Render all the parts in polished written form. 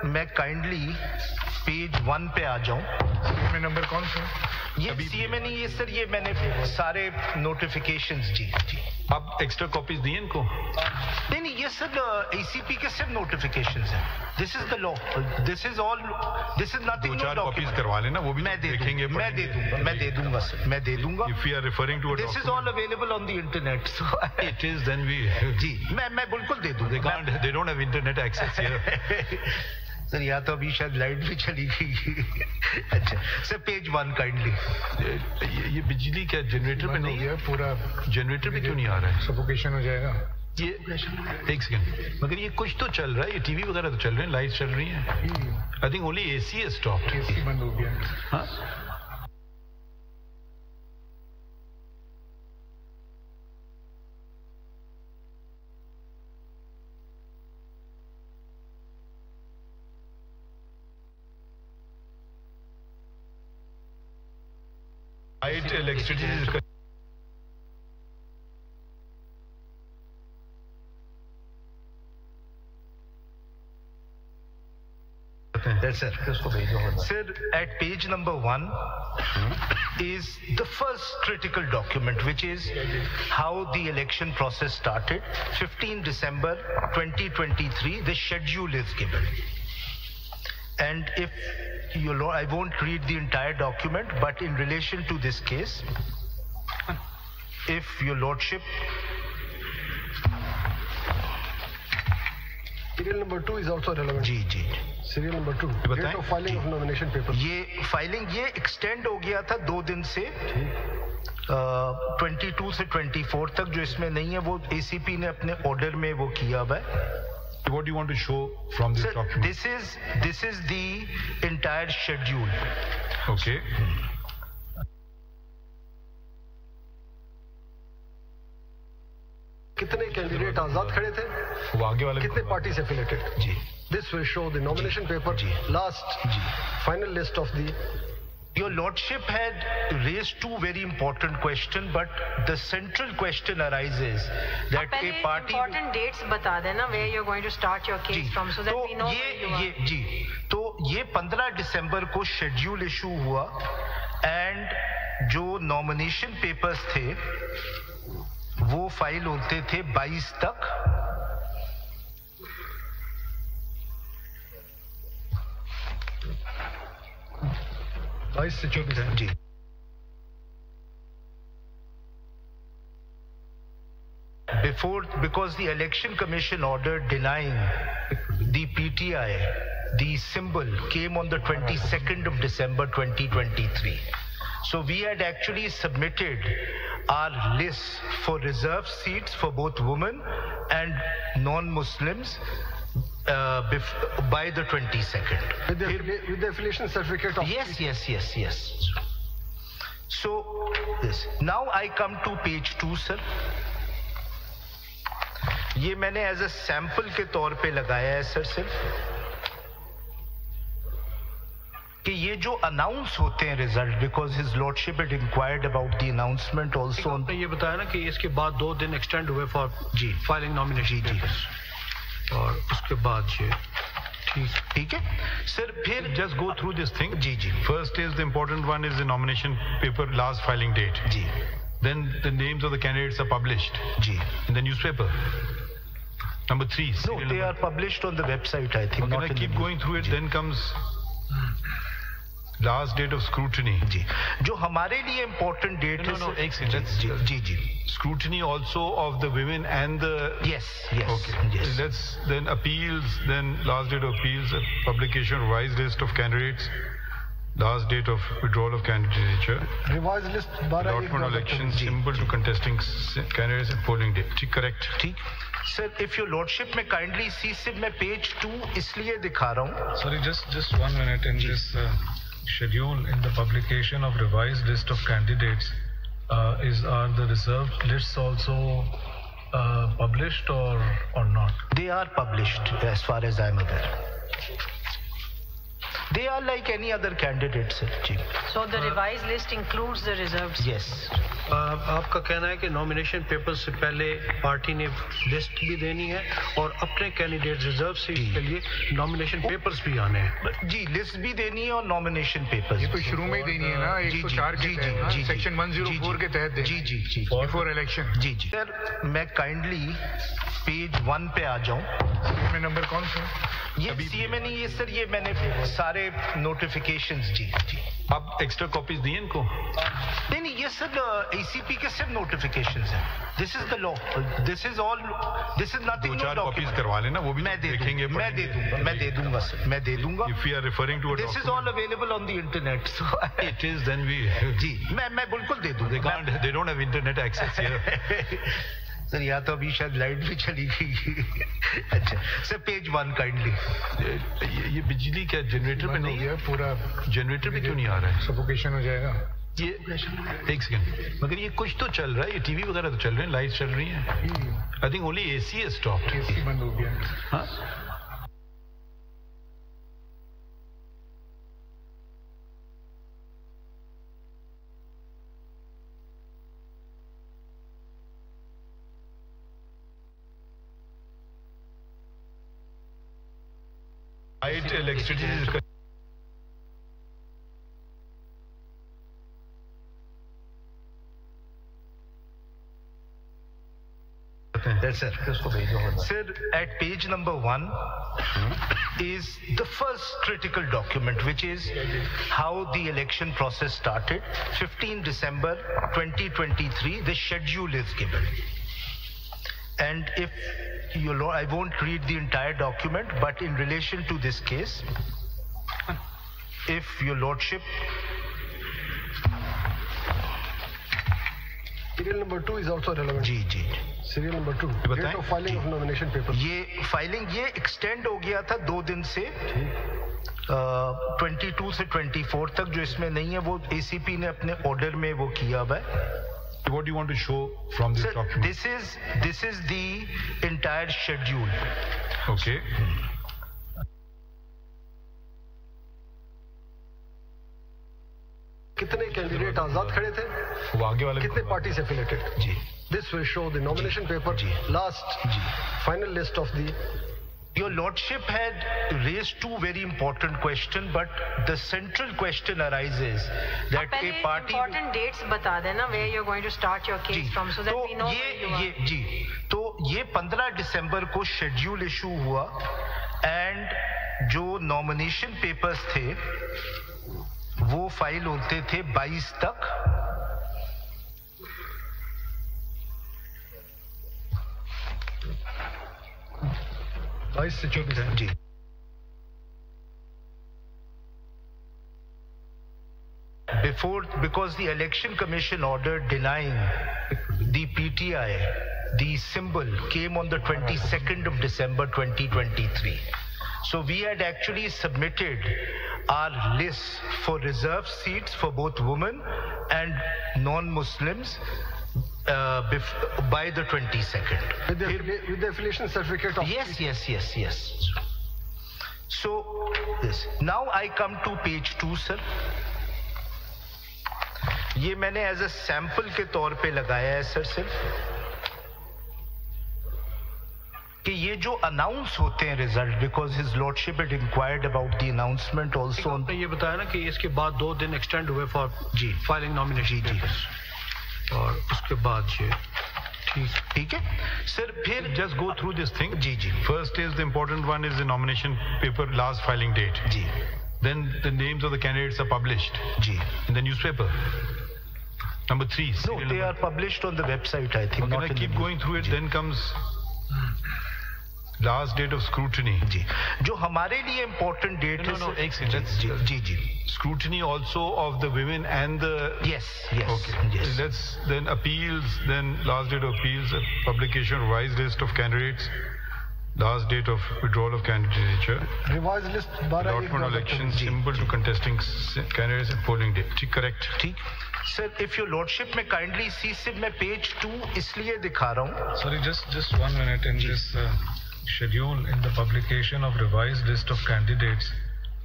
मैं kindly page 1 पे आ जाऊं। सीएमए नंबर कौन सा? ये सीएमए नहीं है सर, ये मैंने सारे नोटिफिकेशंस जी। आप एक्स्ट्रा कॉपीज दिए इनको? नहीं ये सर एसीपी के सिर्फ नोटिफिकेशंस हैं। This is the law, this is all, this is nothing. 2-4 copies करवा लेना, वो भी मैं देखेंगे। मैं दे दूंगा सर, मैं दे दूंगा। If you are referring to a this is all available on the internet, so it is, then we जी मैं बिल्कुल दे दूंगा। they don't have internet access here. Sir यहाँ तो अभी शायद लाइट भी चली गई। अच्छा सर पेज 1 काइंडली। ये बिजली क्या जनरेटर पे नहीं है? पूरा जनरेटर पे क्यों नहीं आ रहा है? सफोकेशन हो जाएगा ये। एक सेकंड, मगर ये कुछ तो चल रहा है, ये टीवी वगैरह तो चल रहे हैं, लाइट चल रही है। आई थिंक ओनली एसी है स्टॉप्ड। एसी बंद हो गया। हाँ light electricity Sir, at page number 1 is the first critical document, which is how the election process started. 15 December 2023, the schedule is given. And if you know, I won't read the entire document, but in relation to this case, if your lordship, serial number 2 is also relevant. जी serial number 2, date of filing of nomination paper. ये filing ये extend हो गया था 2 दिन से 22 से 24 तक। जो इसमें नहीं है वो एसीपी ने अपने ऑर्डर में वो किया हुआ है। What do you want to show from this document? This is the entire schedule. Okay. कितने कैंडिडेट आजाद खड़े थे, वो आगे वाले कितने पार्टी से एफिलेटेड? जी। This will show the nomination paper. Last final list of the. Your lordship had raised 2 very important questions, but the central question arises that a party. Important dates बता देना where you're going to start your case from, so that we know where you are. जी तो ये 15 दिसंबर को schedule issue हुआ and जो nomination papers थे वो file होते थे 22 तक। जी because the election commission order denying the PTI the symbol came on the 22nd of December 2023. So we had actually submitted our list for reserved seats for both women and non-Muslims by the 22nd. With the affiliation certificate of... Yes. So, this. Now I come to page 2, sir. ये मैंने as a sample के तौर पे लगाया है sir सिर्फ कि ये जो अनाउंस होते हैं result, because his lordship had inquired about the announcement also. आपने ये बताया ना कि इसके बाद 2 दिन एक्सटेंड हुए फॉर फाइलिंग नॉमिनेशन पेपर्स, और उसके बाद ये ठीक है सर। फिर just go through this thing. जी first is the important one is the nomination paper last filing date. जी। Then the names of the candidates are published in the newspaper. Number 3. No, they are published on the website, I think. Okay, I keep going through it. Then comes last date of scrutiny. जी, जो हमारे लिए important date है. No, एक second. जी. Scrutiny also of the women and the. Yes. Okay. Yes. Let's then appeals. Then last date of appeals, publication revised list of candidates. Last date of withdrawal of candidature. Revised list. Allotment of elections symbol to contesting candidates and polling date. Correct. ठीक. Sir, if your lordship may kindly see, सिर्फ मैं page 2 इसलिए दिखा रहा हूँ. Sorry, just 1 minute. In this schedule, in the publication of revised list of candidates, are the reserved lists also published or not? They are published, as far as I am aware. They are like any other candidate, sir. So the revised list includes the reserved seats. Yes. आपका कहना है कि nomination paper से पहले party ने list भी देनी है और अपने कैंडिडेट रिजर्व सीट के लिए नॉमिनेशन पेपर्स भी आने हैं। जी, लिस्ट भी देनी है और नॉमिनेशन पेपर्स। ये तो शुरू में ही देनी है ना, 104 के तहत, सेक्शन 104 के तहत देनी। जी बिफोर इलेक्शन। जी सर, मैं काइंडली पेज 1 पे आ जाऊं। सीएमए नंबर कौन सा? ये सीएमए नहीं है सर, ये मैंने सारे नोटिफिकेशंस। जी आप एक्स्ट्रा कॉपीज दिए इनको? नहीं, ये सर एसीपी के सिर्फ नोटिफिकेशंस हैं। This is the law, this is all, this is nothing. 2-4 copies करवा लेना, वो भी मैं देखेंगे। मैं दे दूंगा सर, मैं दे दूंगा। If we are referring to a This is all available on the internet. So it is, then we. जी, मैं बिल्कुल दे दूंगा। They don't have internet access here. Sir यहाँ तो अभी शायद लाइट भी चली गई। अच्छा सर, पेज 1 काइंडली। ये बिजली क्या जनरेटर पे नहीं है? पूरा जनरेटर पे क्यों नहीं आ रहा है? सफोकेशन हो जाएगा ये। एक सेकंड, मगर ये कुछ तो चल रहा है, ये टीवी वगैरह तो चल रहे हैं, लाइट चल रही है। आई थिंक ओनली एसी है स्टॉप्ड। एसी बंद हो गया। हाँ, light electricity. Sir, at page number 1 is the first critical document, which is how the election process started. 15 December 2023, the schedule is given. And if you know, I won't read the entire document, but in relation to this case, if your lordship. Serial number 2 is also relevant. जी Serial number 2, date of filing of nomination paper. ये filing ये extend हो गया था 2 दिन से 22 से 24 तक। जो इसमें नहीं है वो एसीपी ने अपने ऑर्डर में वो किया हुआ है। What do you want to show from this document? This is the entire schedule. Okay. कितने कैंडिडेट आजाद खड़े थे, वो आगे वाले कितने पार्टी से एफिलेटेड। जी, this will show the nomination paper, last final list of the. Your Lordship had raised 2 very important questions, but the central question arises that a party. Important dates बता देना where you're going to start your case from, so that we know where you are. जी, तो ये 15 दिसंबर को schedule issue हुआ and जो nomination papers थे वो file होते थे 22 तक। जी, because the election commission order denying the PTI the symbol came on the 22nd of December 2023. So we had actually submitted our list for reserved seats for both women and non-Muslims by the 22nd. With the affiliation certificate of... Yes. So, this. Now I come to page 2, sir. ये मैंने as a sample के तौर पे लगाया है sir, सिर्फ कि ये जो अनाउंस होते हैं result, because his lordship had inquired about the announcement also. आपने ये बताया ना कि इसके बाद 2 दिन एक्सटेंड हुए फॉर फाइलिंग नॉमिनेशन पेपर्स, और उसके बाद ये ठीक है सर। फिर just go through this thing. Ji First is the important one is the nomination paper last filing date. Ji. Then the names of the candidates are published in the newspaper. Number 3. No, they are published on the website, I think. Okay, I keep going through it. Then comes last date of scrutiny. जी, जो हमारे लिए important date है। No, एक second. जी. Scrutiny also of the women and the. Yes. Okay. Yes. Let's then appeals. Then last date of appeals, publication revised list of candidates. Last date of withdrawal of candidature. Revised list. Allotment of elections, symbol to contesting candidates and polling date. Correct. ठीक sir, if your lordship में kindly see, सिर्फ मैं page 2 इसलिए दिखा रहा हूँ। Sorry, just 1 minute. In this schedule, in the publication of revised list of candidates,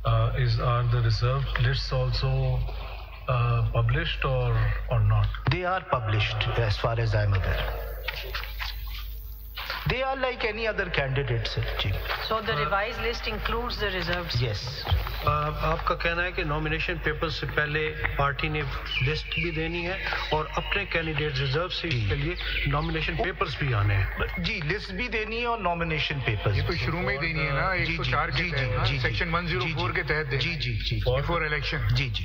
are the reserved lists also published or not? They are published as far as I am aware. They are like any other candidate, sir. So the revised list includes the reserves? Yes. आपका कहना है कि nomination paper से पहले party ने list भी देनी है और अपने कैंडिडेट रिजर्व सीट के लिए नॉमिनेशन पेपर्स भी आने हैं। जी, लिस्ट भी देनी है और नॉमिनेशन पेपर्स। ये तो शुरू में ही देनी है ना, 104 के तहत, सेक्शन 104 के तहत। जी जी जी, बिफोर इलेक्शन। जी जी।